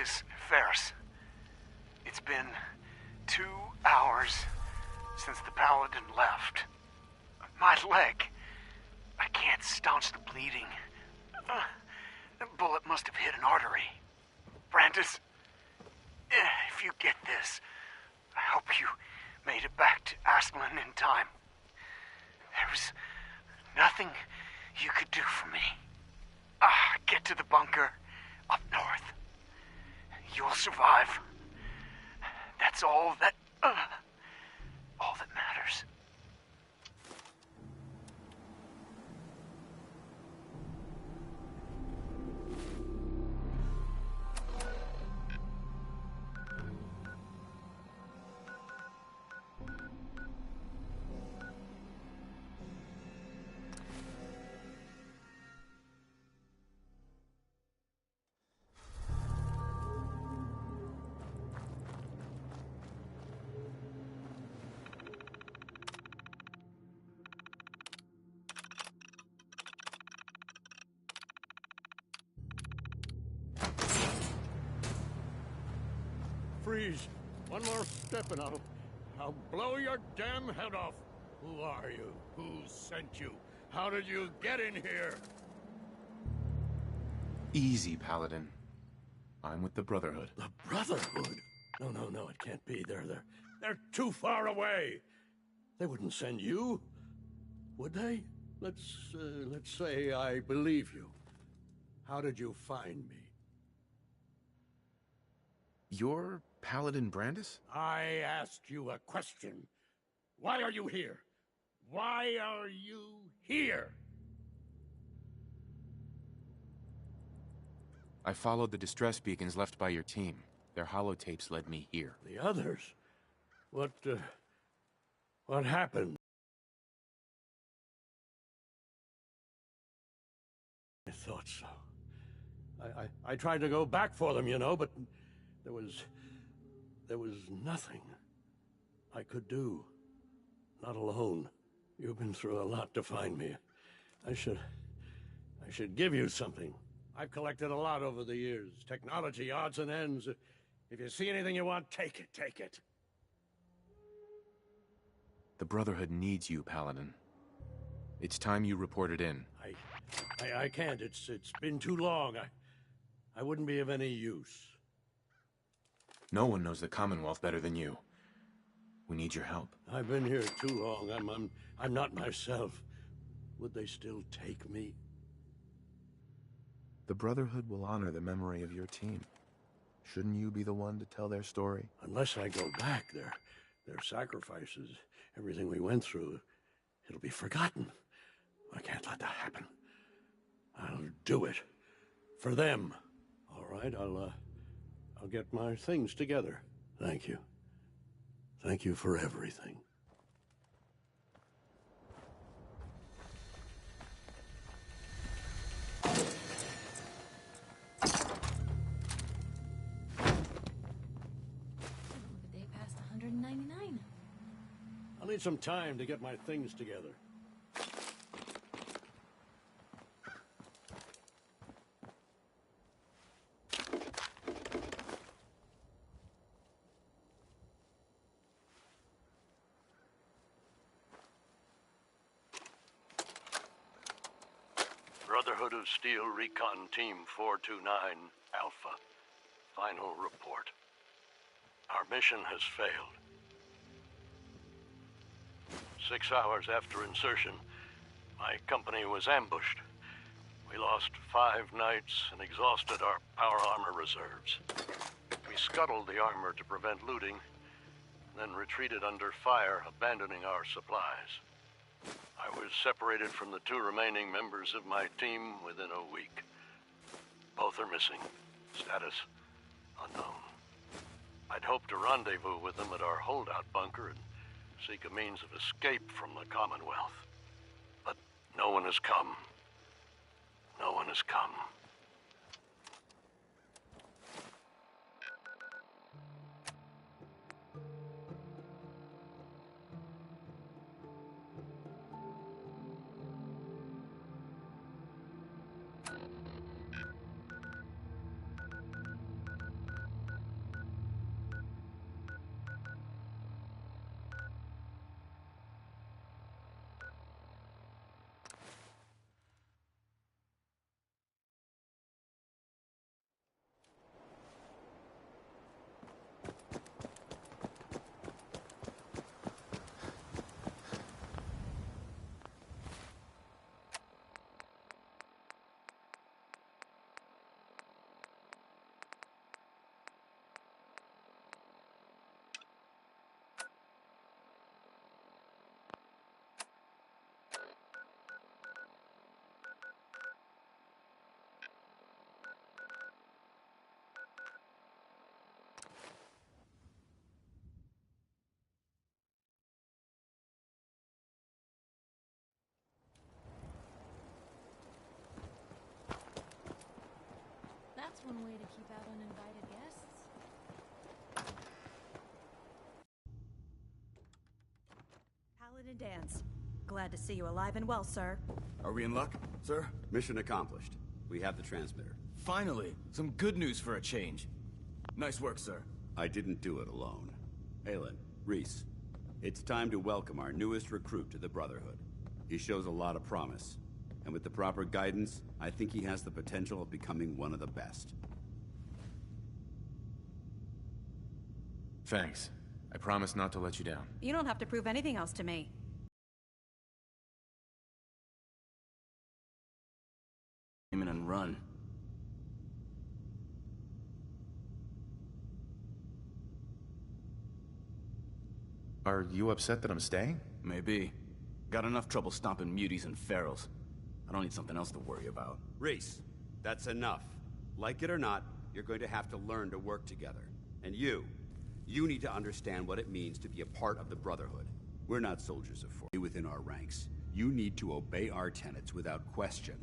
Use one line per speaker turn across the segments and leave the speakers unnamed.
Brandis, Ferris. It's been 2 hours since the Paladin left. My leg. I can't staunch the bleeding. The bullet must have hit an artery. Brandis, if you get this, I hope you made it back to Aslan in time. There was nothing you could do for me. Get to the bunker up north. You'll survive. That's all that matters.
Freeze! One more step and I'll blow your damn head off! Who are you? Who sent you? How did you get in here?
Easy, Paladin. I'm with the Brotherhood.
The Brotherhood? No, it can't be. They're too far away. They wouldn't send you, would they? Let's say I believe you. How did you find me?
You're Paladin Brandis?
I asked you a question. Why are you here? Why are you here?
I followed the distress beacons left by your team. Their holotapes led me here.
The others? What happened? I thought so. I tried to go back for them, you know, but there was nothing I could do. Not alone. You've been through a lot to find me. I should give you something. I've collected a lot over the years. Technology, odds and ends. If you see anything you want, take it.
The Brotherhood needs you, Paladin. It's time you reported in.
I can't. It's been too long. I wouldn't be of any use.
No one knows the Commonwealth better than you. We need your help.
I've been here too long. I'm not myself. Would they still take me?
The Brotherhood will honor the memory of your team. Shouldn't you be the one to tell their story?
Unless I go back, their sacrifices, everything we went through, it'll be forgotten. I can't let that happen. I'll do it. For them. All right, I'll get my things together. Thank you. Thank you for everything.
The day passed 199.
I'll need some time to get my things together. Brotherhood of Steel Recon Team 429 Alpha. Final report. Our mission has failed. 6 hours after insertion, my company was ambushed. We lost 5 knights and exhausted our power armor reserves. We scuttled the armor to prevent looting, then retreated under fire, abandoning our supplies. I was separated from the 2 remaining members of my team within a week. Both are missing. Status unknown. I'd hoped to rendezvous with them at our holdout bunker and seek a means of escape from the Commonwealth. But no one has come. No one has come.
one way to keep out uninvited guests.
Paladin Dance. Glad to see you alive and well, sir.
Are we in luck, sir?
Mission accomplished. We have the transmitter.
Finally! Some good news for a change. Nice work, sir.
I didn't do it alone. Aylin, Reese, it's time to welcome our newest recruit to the Brotherhood. He shows a lot of promise, and with the proper guidance, I think he has the potential of becoming one of the best.
Thanks. I promise not to let you down.
You don't have to prove anything else to me.
Aim in and run.
Are you upset that I'm staying?
Maybe. Got enough trouble stomping muties and ferals. I don't need something else to worry about.
Reese, that's enough. Like it or not, you're going to have to learn to work together. And you need to understand what it means to be a part of the Brotherhood. We're not soldiers of fortune within our ranks. You need to obey our tenets without question.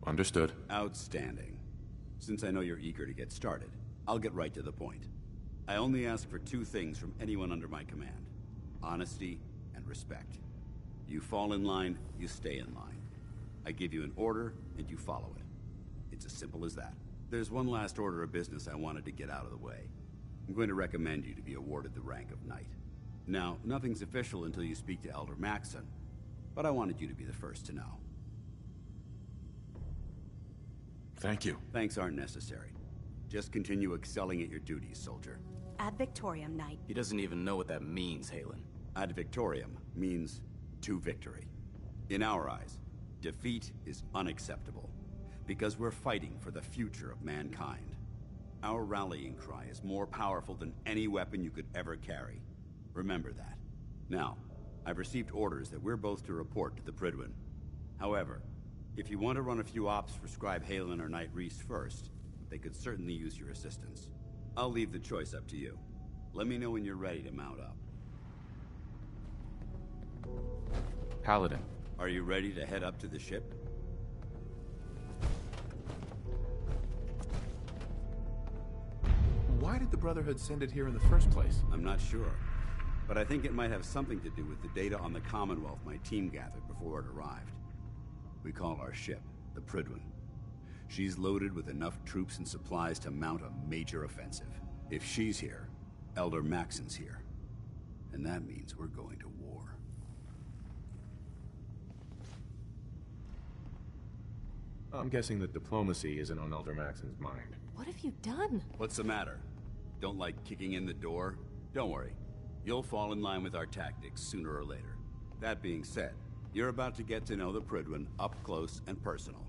Understood.
Outstanding. Since I know you're eager to get started, I'll get right to the point. I only ask for two things from anyone under my command: honesty and respect. You fall in line, you stay in line. I give you an order, and you follow it. It's as simple as that. There's one last order of business I wanted to get out of the way. I'm going to recommend you to be awarded the rank of Knight. Now, nothing's official until you speak to Elder Maxson, but I wanted you to be the first to know.
Thank you.
Thanks aren't necessary. Just continue excelling at your duties, soldier.
Ad Victoriam, Knight.
He doesn't even know what that means, Halen.
Ad Victoriam means to victory. In our eyes, defeat is unacceptable, because we're fighting for the future of mankind. Our rallying cry is more powerful than any weapon you could ever carry. Remember that. Now, I've received orders that we're both to report to the Prydwen. However, if you want to run a few ops for Scribe Halen or Knight Reese first, they could certainly use your assistance. I'll leave the choice up to you. Let me know when you're ready to mount up.
Paladin.
Are you ready to head up to the ship?
Why did the Brotherhood send it here in the first place?
I'm not sure, but I think it might have something to do with the data on the Commonwealth my team gathered before it arrived. We call our ship the Prydwen. She's loaded with enough troops and supplies to mount a major offensive. If she's here, Elder Maxson's here. And that means we're going to war.
I'm guessing that diplomacy isn't on Elder Maxson's mind.
What have you done?
What's the matter? Don't like kicking in the door? Don't worry. You'll fall in line with our tactics sooner or later. That being said, you're about to get to know the Prydwen up close and personal.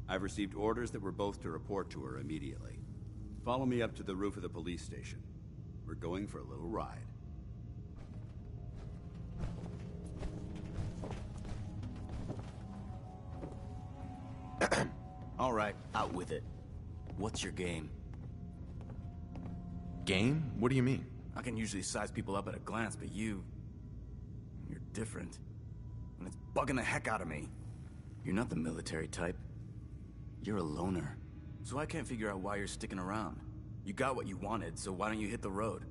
I've received orders that we're both to report to her immediately. Follow me up to the roof of the police station. We're going for a little ride.
All right, out with it. What's your game?
Game? What do you mean?
I can usually size people up at a glance, but you're different. And it's bugging the heck out of me. You're not the military type. You're a loner. So I can't figure out why you're sticking around. You got what you wanted, so why don't you hit the road?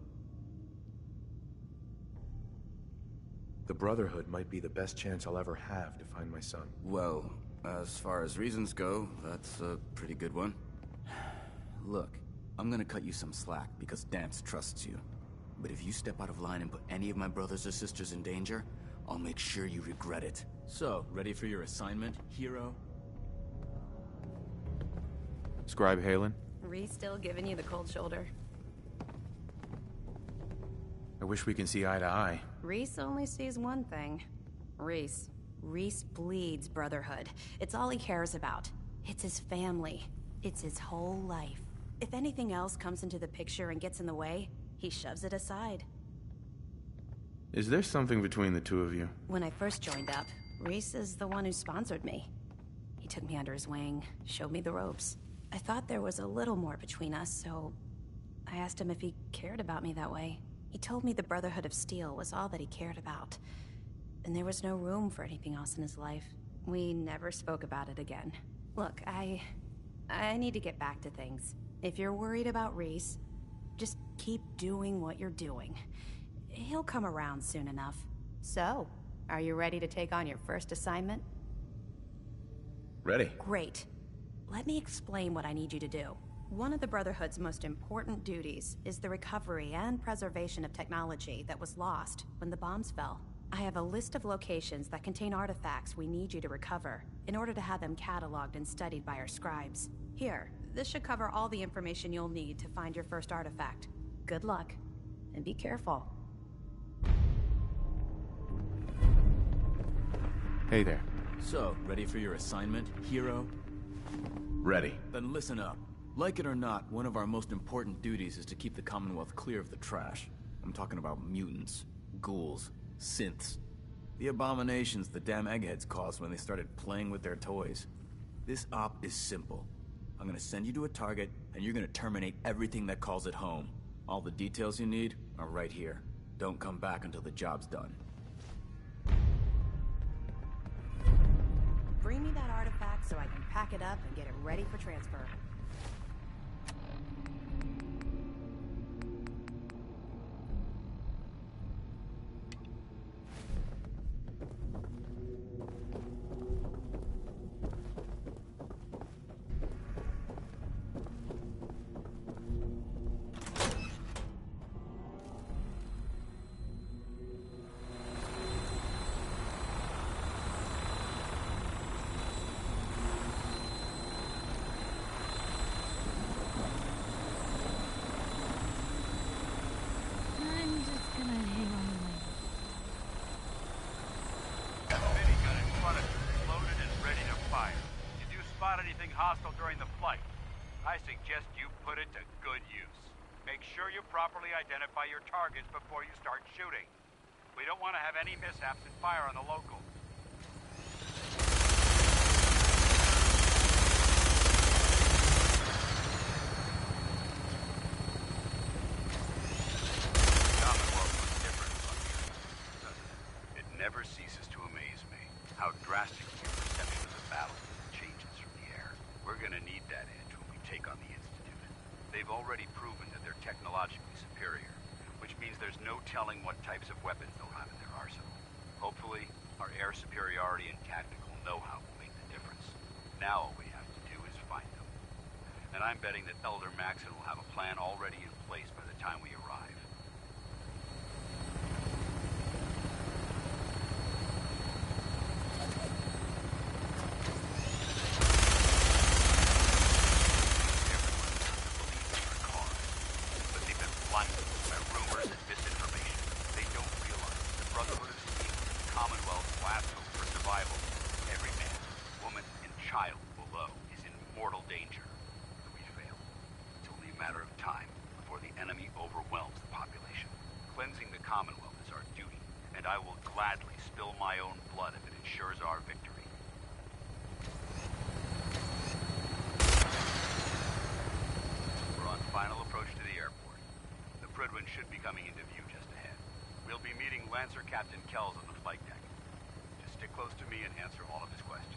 The Brotherhood might be the best chance I'll ever have to find my son.
Well, as far as reasons go, that's a pretty good one. Look, I'm gonna cut you some slack because Dance trusts you. But if you step out of line and put any of my brothers or sisters in danger, I'll make sure you regret it. So, ready for your assignment, hero?
Scribe Halen?
Reese still giving you the cold shoulder.
I wish we can see eye to eye.
Reese only sees one thing. Reese bleeds Brotherhood. It's all he cares about. It's his family. It's his whole life. If anything else comes into the picture and gets in the way, he shoves it aside.
Is there something between the two of you?
When I first joined up, Reese is the one who sponsored me. He took me under his wing, showed me the ropes. I thought there was a little more between us, so I asked him if he cared about me that way. He told me the Brotherhood of Steel was all that he cared about, and there was no room for anything else in his life. We never spoke about it again. Look, I I need to get back to things. If you're worried about Reese, just keep doing what you're doing. He'll come around soon enough. So, are you ready to take on your first assignment?
Ready.
Great. Let me explain what I need you to do. One of the Brotherhood's most important duties is the recovery and preservation of technology that was lost when the bombs fell. I have a list of locations that contain artifacts we need you to recover in order to have them cataloged and studied by our scribes. Here, this should cover all the information you'll need to find your first artifact. Good luck, and be careful.
Hey there.
So, ready for your assignment, hero?
Ready.
Then listen up. Like it or not, one of our most important duties is to keep the Commonwealth clear of the trash. I'm talking about mutants, ghouls, synths. The abominations the damn eggheads caused when they started playing with their toys. This op is simple. I'm gonna send you to a target, and you're gonna terminate everything that calls it home. All the details you need are right here. Don't come back until the job's done.
Bring me that artifact so I can pack it up and get it ready for transfer.
I'm just gonna hang on the way.
Minigun in front of you, loaded and ready to fire. Did you spot anything hostile during the flight? I suggest you put it to good use. Make sure you properly identify your targets before you start shooting. We don't want to have any mishaps and fire on the locals. Commonwealth was different from here, doesn't it? It never ceases to amaze me how drastically your perception of the battlefield changes from the air. We're gonna need that edge when we take on the Institute. They've already proven that they're technologically superior, which means there's no telling what types of weapons they'll have in their arsenal. Hopefully, our air superiority and tactical know-how will make the difference. Now all we have to do is find them. And I'm betting that Elder Maxon will have a plan already in place by the time we arrive. But they've been blinded by rumors and misinformation. They don't realize the Brotherhood of Steel, the Commonwealth's last hope for survival. Every man, woman, and child below is in mortal danger. If we fail, it's only a matter of time before the enemy overwhelms the population. Cleansing the Commonwealth is our duty, and I will gladly spill my own blood if it ensures our victory. We're on final approach to the airport. The Prydwen should be coming into view just ahead. We'll be meeting Lancer Captain Kells on the flight deck. Just stick close to me and answer all of his questions.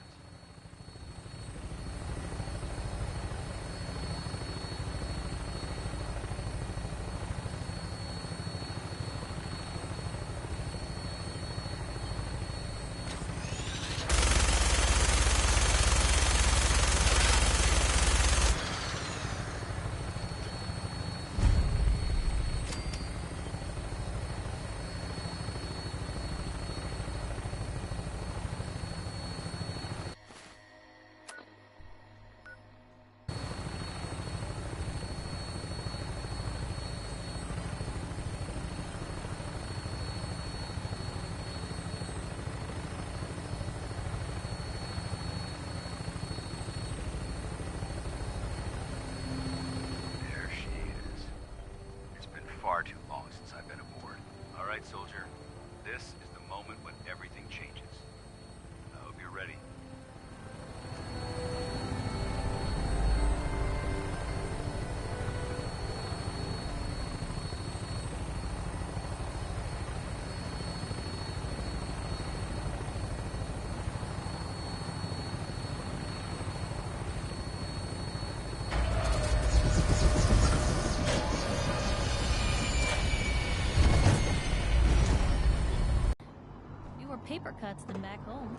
paper cuts than back home.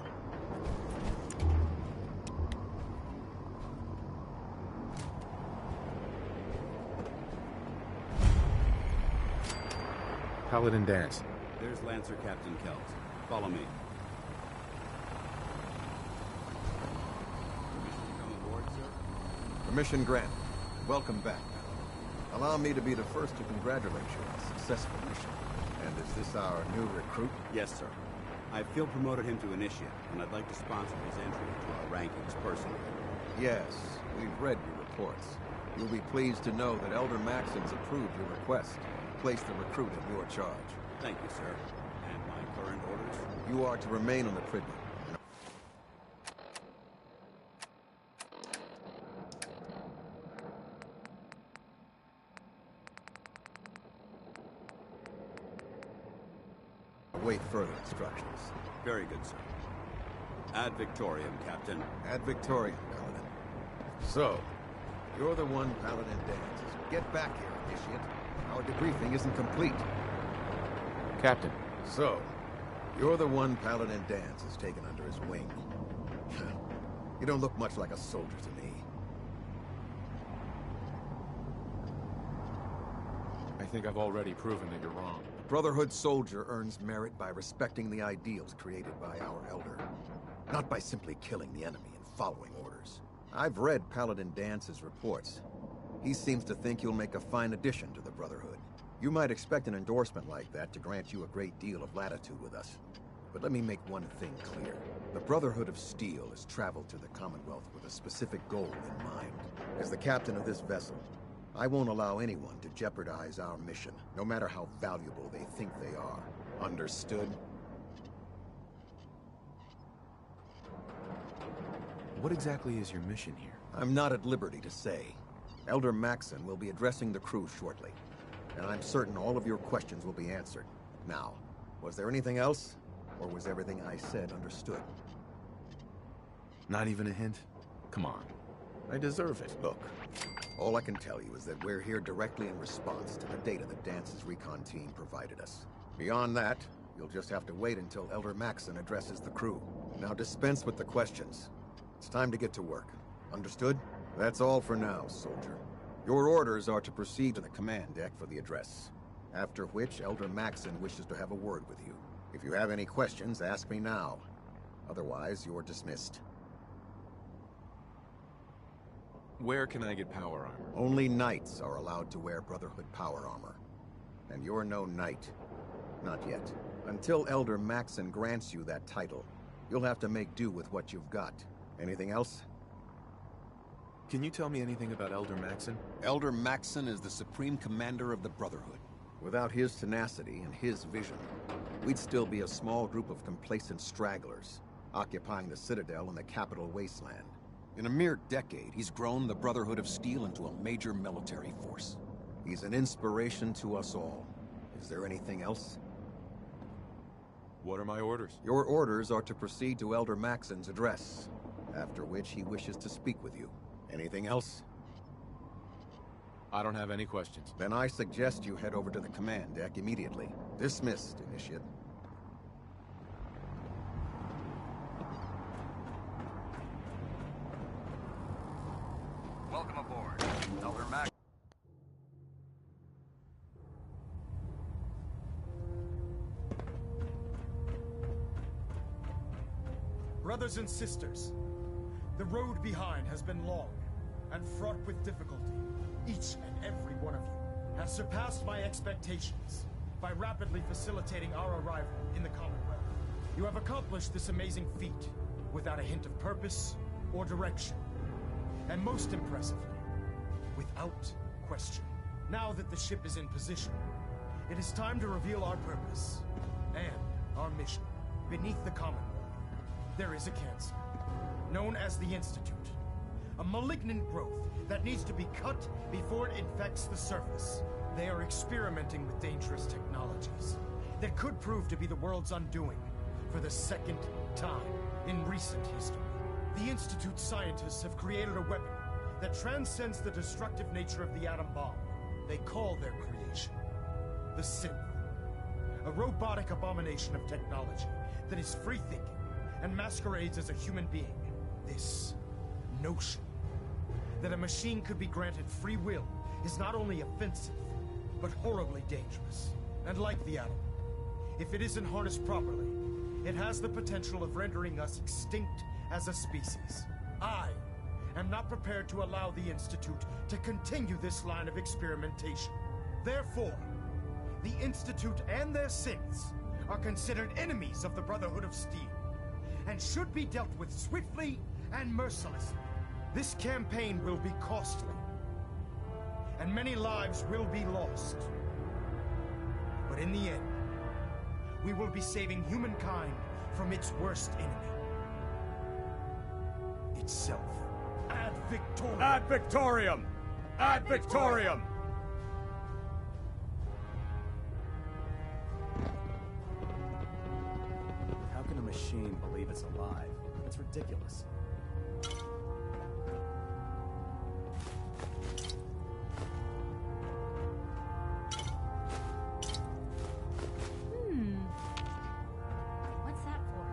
Paladin Danse.
There's Lancer Captain Kells. Follow me. Permission to come aboard, sir?
Permission granted. Welcome back, Paladin. Allow me to be the first to congratulate you on a successful mission. And is this our new recruit?
Yes, sir. I feel promoted him to initiate, and I'd like to sponsor his entry into our rankings personally.
Yes, we've read your reports. You'll be pleased to know that Elder Maxon's approved your request. Place the recruit in your charge.
Thank you, sir. And my current orders?
You are to remain on the Prydwen. Await further instructions.
Very good, sir. Ad Victoriam, Captain.
Ad Victoriam, Paladin. So, you're the one Paladin Danse. Get back here, initiate. Our debriefing isn't complete.
Captain.
So, you're the one Paladin Danse has taken under his wing. You don't look much like a soldier to me.
I think I've already proven that you're wrong.
Brotherhood soldier earns merit by respecting the ideals created by our Elder, not by simply killing the enemy and following orders. I've read Paladin Dance's reports. He seems to think you'll make a fine addition to the Brotherhood. You might expect an endorsement like that to grant you a great deal of latitude with us. But let me make one thing clear. The Brotherhood of Steel has traveled to the Commonwealth with a specific goal in mind. As the captain of this vessel, I won't allow anyone to jeopardize our mission, no matter how valuable they think they are. Understood?
What exactly is your mission here?
I'm not at liberty to say. Elder Maxon will be addressing the crew shortly, and I'm certain all of your questions will be answered. Now, was there anything else? Or was everything I said understood?
Not even a hint? Come on.
I deserve it. Look, all I can tell you is that we're here directly in response to the data that Dance's recon team provided us. Beyond that, you'll just have to wait until Elder Maxon addresses the crew. Now dispense with the questions. It's time to get to work. Understood? That's all for now, soldier. Your orders are to proceed to the command deck for the address. After which, Elder Maxon wishes to have a word with you. If you have any questions, ask me now. Otherwise, you're dismissed.
Where can I get power armor?
Only knights are allowed to wear Brotherhood power armor. And you're no knight. Not yet. Until Elder Maxon grants you that title, you'll have to make do with what you've got. Anything else?
Can you tell me anything about Elder Maxon?
Elder Maxon is the supreme commander of the Brotherhood. Without his tenacity and his vision, we'd still be a small group of complacent stragglers, occupying the Citadel and the capital wasteland. In a mere decade, he's grown the Brotherhood of Steel into a major military force. He's an inspiration to us all. Is there anything else?
What are my orders?
Your orders are to proceed to Elder Maxon's address, after which he wishes to speak with you. Anything else?
I don't have any questions.
Then I suggest you head over to the command deck immediately. Dismissed, Initiate.
Welcome aboard, Elder Max.
Brothers and sisters, the road behind has been long and fraught with difficulty. Each and every one of you has surpassed my expectations by rapidly facilitating our arrival in the Commonwealth. You have accomplished this amazing feat without a hint of purpose or direction. And most impressively, without question. Now that the ship is in position, it is time to reveal our purpose and our mission. Beneath the Commonwealth, there is a cancer, known as the Institute. A malignant growth that needs to be cut before it infects the surface. They are experimenting with dangerous technologies that could prove to be the world's undoing for the second time in recent history. The Institute's scientists have created a weapon that transcends the destructive nature of the atom bomb. They call their creation the Synth. A robotic abomination of technology that is free-thinking and masquerades as a human being. This notion that a machine could be granted free will is not only offensive, but horribly dangerous. And like the atom, if it isn't harnessed properly, it has the potential of rendering us extinct as a species. I am not prepared to allow the Institute to continue this line of experimentation. Therefore, the Institute and their synths are considered enemies of the Brotherhood of Steel, and should be dealt with swiftly and mercilessly. This campaign will be costly, and many lives will be lost. But in the end, we will be saving humankind from its worst enemy. Itself. Ad Victoriam!
Ad Victoriam! Ad Victoriam!
How can a machine believe it's alive? It's ridiculous.
What's that for?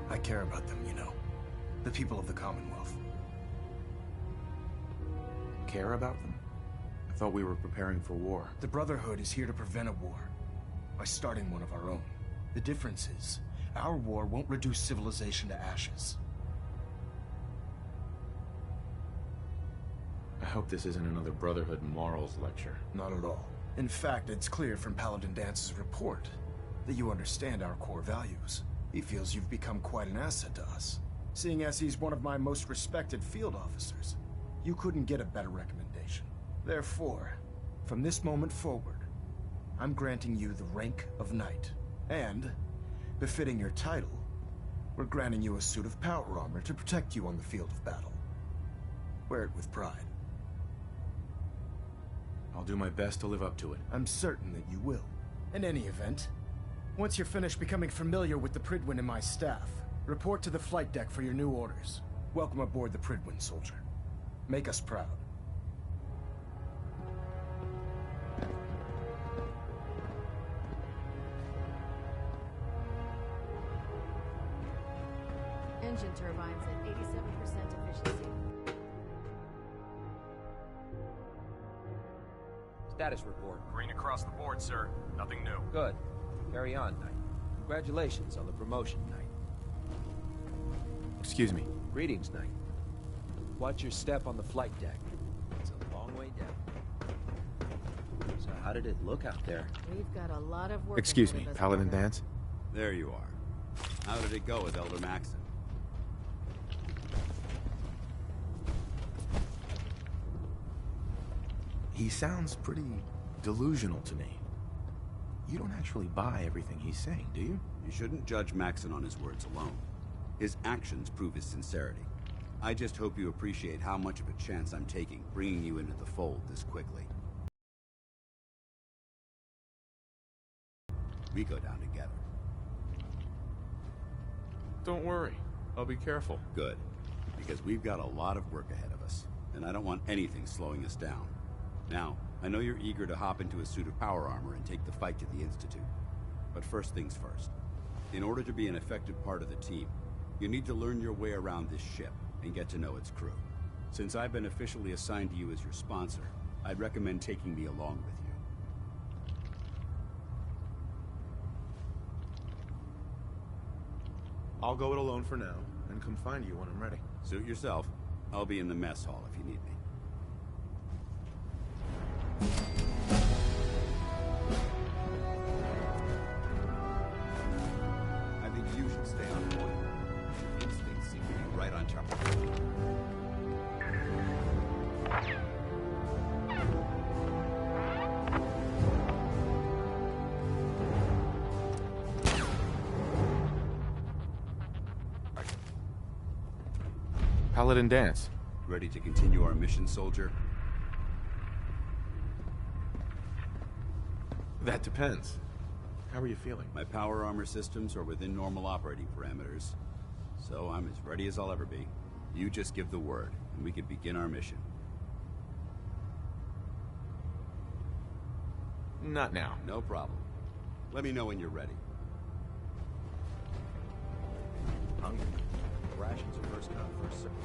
I care about them, you know. The people of the Commonwealth.
Care about them? I thought we were preparing for war.
The Brotherhood is here to prevent a war by starting one of our own. The difference is, our war won't reduce civilization to ashes.
I hope this isn't another Brotherhood morals lecture.
Not at all. In fact, it's clear from Paladin Dance's report that you understand our core values. He feels you've become quite an asset to us. Seeing as he's one of my most respected field officers, you couldn't get a better recommendation. Therefore, from this moment forward, I'm granting you the rank of Knight. And, befitting your title, we're granting you a suit of power armor to protect you on the field of battle. Wear it with pride.
I'll do my best to live up to it.
I'm certain that you will. In any event, once you're finished becoming familiar with the Prydwen and my staff, report to the flight deck for your new orders. Welcome aboard the Prydwen, soldier. Make us proud.
Engine turbines at 87% efficiency.
Status report.
Green across the board, sir. Nothing new.
Good. Carry on, Knight. Congratulations on the promotion, Knight.
Excuse me.
Greetings, Knight. Watch your step on the flight deck. It's a long way down. So how did it look out there?
We've got a lot of work.
Excuse
ahead
me,
of us,
Paladin
brother.
Dance?
There you are. How did it go with Elder Maxon?
He sounds pretty delusional to me. You don't actually buy everything he's saying, do you?
You shouldn't judge Maxon on his words alone. His actions prove his sincerity. I just hope you appreciate how much of a chance I'm taking bringing you into the fold this quickly. We go down together.
Don't worry. I'll be careful.
Good. Because we've got a lot of work ahead of us, and I don't want anything slowing us down. Now, I know you're eager to hop into a suit of power armor and take the fight to the Institute. But first things first. In order to be an effective part of the team, you need to learn your way around this ship and get to know its crew. Since I've been officially assigned to you as your sponsor, I'd recommend taking me along with you.
I'll go it alone for now, and come find you when I'm ready.
Suit yourself. I'll be in the mess hall if you need me. I think you should stay on point. Your instincts seem to be right on top of you.
Paladin Dance.
Ready to continue our mission, soldier?
That depends. How are you feeling?
My power armor systems are within normal operating parameters, so I'm as ready as I'll ever be. You just give the word, and we can begin our mission.
Not now.
No problem. Let me know when you're ready.
Hungry. Rations are first come, first served.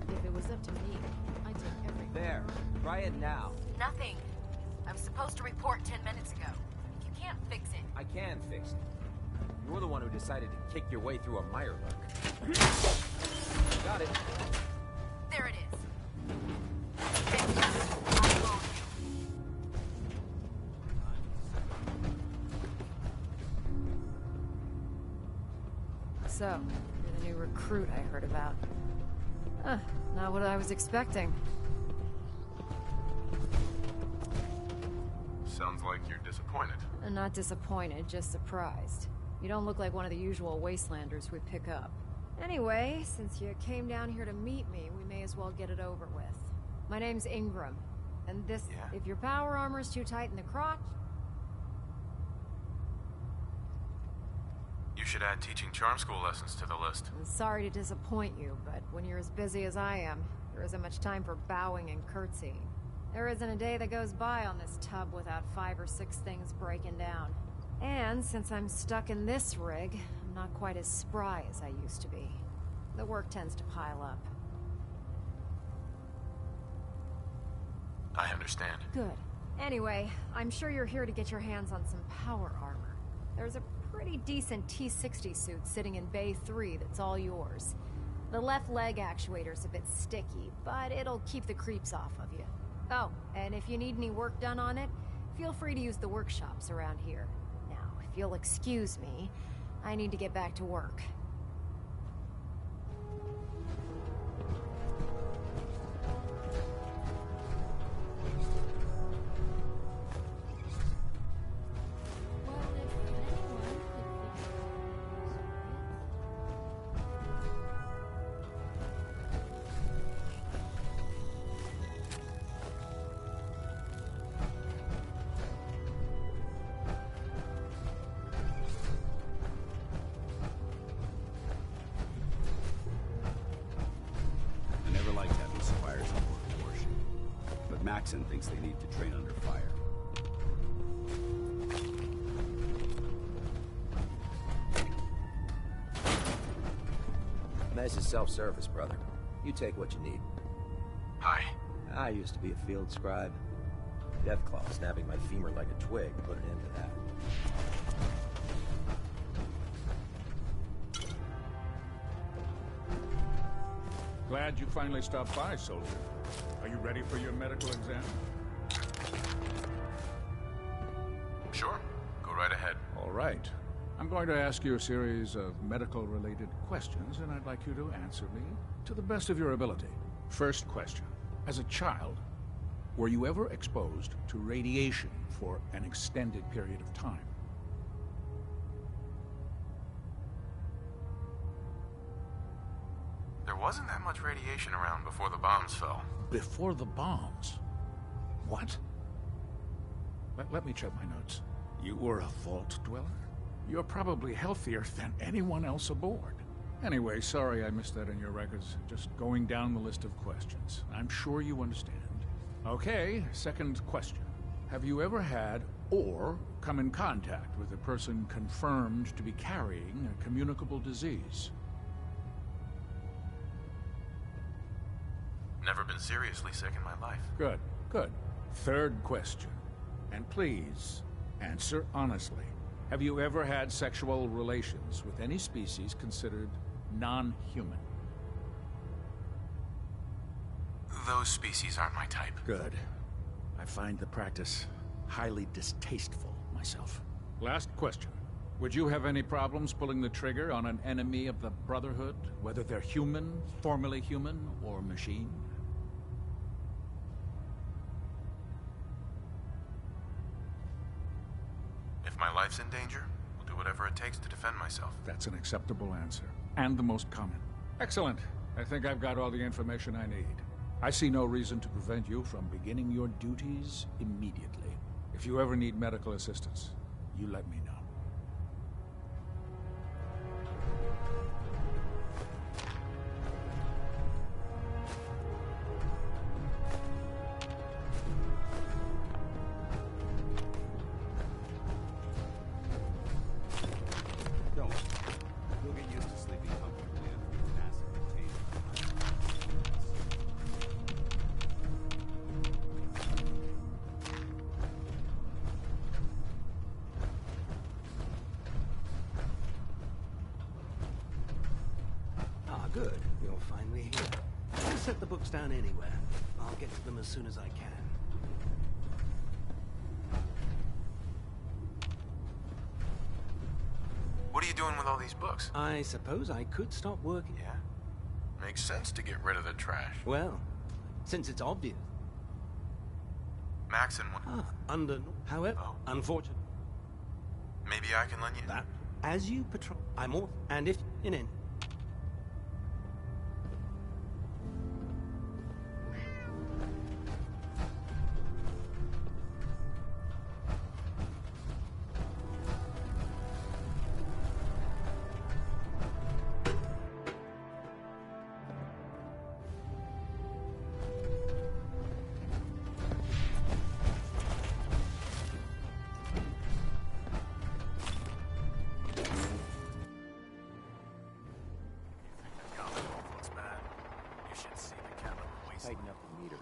If it was up to me, I'd take every...
There. Try it now.
Nothing. I was supposed to report 10 minutes ago. You can't fix it.
I can fix it. You're the one who decided to kick your way through a Mirelurk. Got it.
There it is.
So, you're the new recruit I heard about. Not what I was expecting.
Sounds like you're disappointed.
I'm not disappointed, just surprised. You don't look like one of the usual wastelanders we pick up. Anyway, since you came down here to meet me, we may as well get it over with. My name's Ingram. And this, if your power armor's too tight in the crotch...
You should add teaching charm school lessons to the list.
I'm sorry to disappoint you, but when you're as busy as I am, there isn't much time for bowing and curtsying. There isn't a day that goes by on this tub without 5 or 6 things breaking down. And since I'm stuck in this rig, I'm not quite as spry as I used to be. The work tends to pile up.
I understand.
Good. Anyway, I'm sure you're here to get your hands on some power armor. There's a pretty decent T-60 suit sitting in Bay 3 that's all yours. The left leg actuator's a bit sticky, but it'll keep the creeps off of you. Oh, and if you need any work done on it, feel free to use the workshops around here. Now, if you'll excuse me, I need to get back to work.
Maxson thinks they need to train under fire.
Nice is self-service, brother. You take what you need.
Hi.
I used to be a field scribe. Deathclaw snapping my femur like a twig put an end to that.
Glad you finally stopped by, soldier. Are you ready for your medical exam?
Sure. Go right ahead.
All right. I'm going to ask you a series of medical-related questions, and I'd like you to answer me to the best of your ability. First question. As a child, were you ever exposed to radiation for an extended period of time?
There wasn't that much radiation around before the bombs fell.
Before the bombs? What? Let me check my notes. You were a vault dweller? You're probably healthier than anyone else aboard. Anyway, sorry I missed that in your records. Just going down the list of questions. I'm sure you understand. Okay, second question. Have you ever had or come in contact with a person confirmed to be carrying a communicable disease?
Never been seriously sick in my life.
Good, good. Third question. And please, answer honestly. Have you ever had sexual relations with any species considered non-human?
Those species aren't my type.
Good. I find the practice highly distasteful myself. Last question. Would you have any problems pulling the trigger on an enemy of the Brotherhood, whether they're human, formerly human, or machine?
If my life's in danger, I'll do whatever it takes to defend myself.
That's an acceptable answer, and the most common. Excellent. I think I've got all the information I need. I see no reason to prevent you from beginning your duties immediately. If you ever need medical assistance, you let me know.
You'll get used to sleeping comfortably under these massive containers.
Ah, good. You're finally here. I'll set the books down anywhere. I'll get to them as soon as I can.
What are you doing with all these books?
I suppose I could stop working.
Yeah. Makes sense to get rid of the trash.
Well, since it's obvious.
Maxon,
However, unfortunately.
maybe I can lend you...
That, as you patrol, I'm off, and if in it.
Tighten up the meter.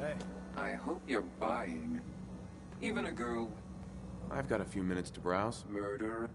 Hey.
I hope you're buying. Even a girl...
I've got a few minutes to browse.
Murder.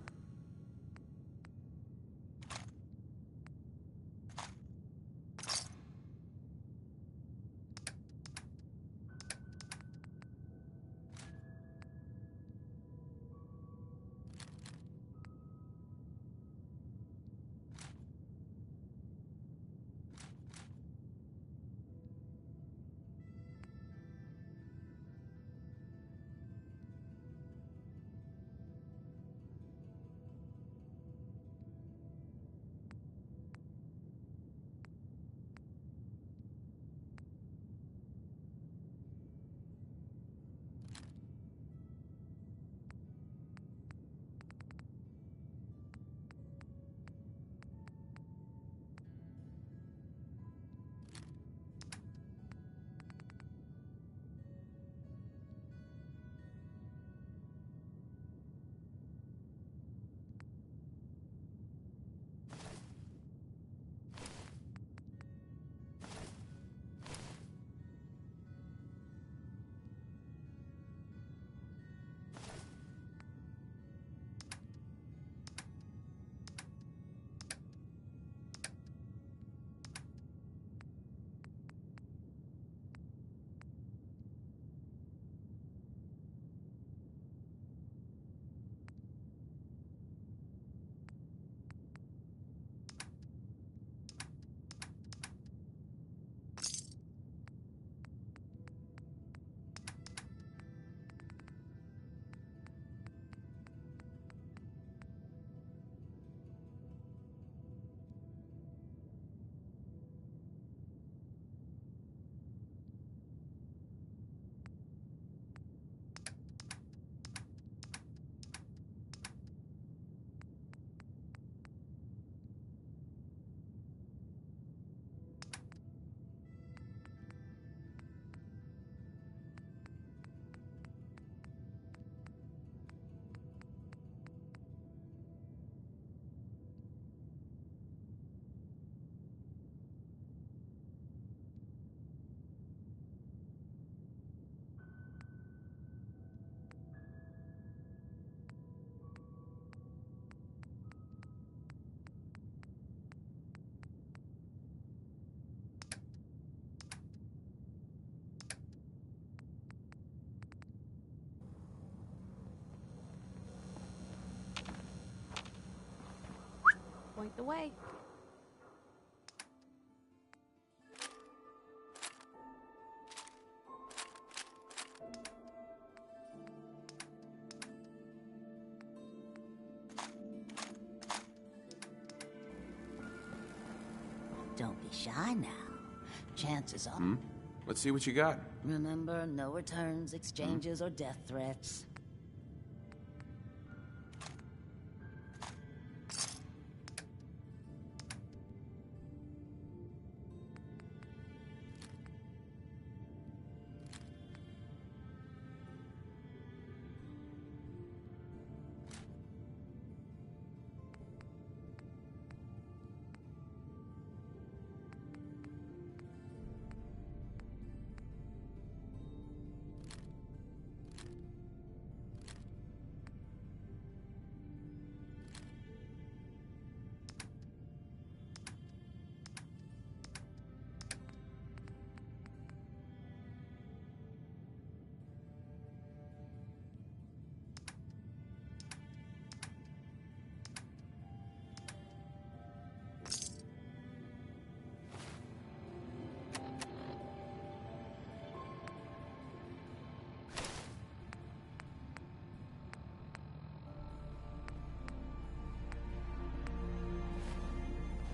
Point the way.
Don't be shy now. Chances are...
Let's see what you got.
Remember, no returns, exchanges, or death threats.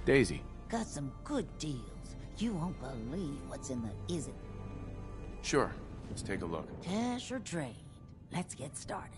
Daisy.
Got some good deals. You won't believe what's in the Is It?
Sure. Let's take a look.
Cash or trade? Let's get started.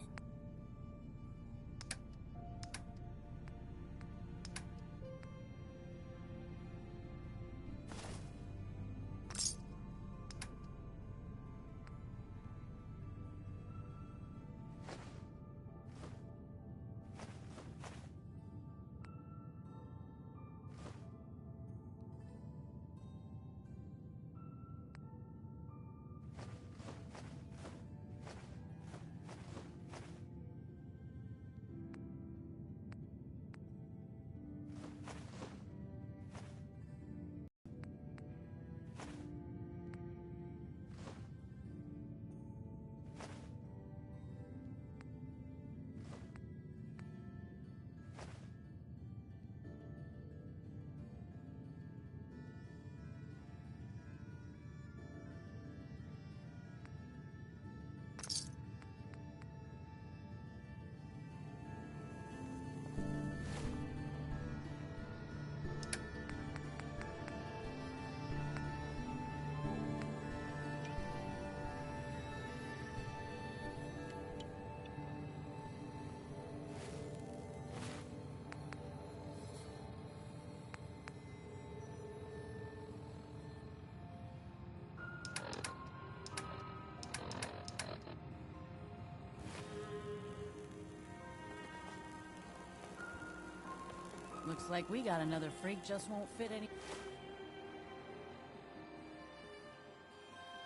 Looks like we got another freak just won't fit any...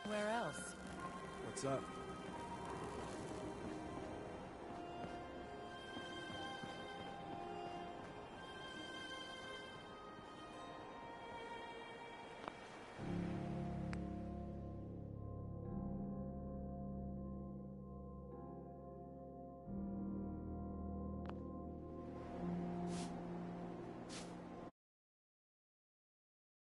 Where else?
What's up?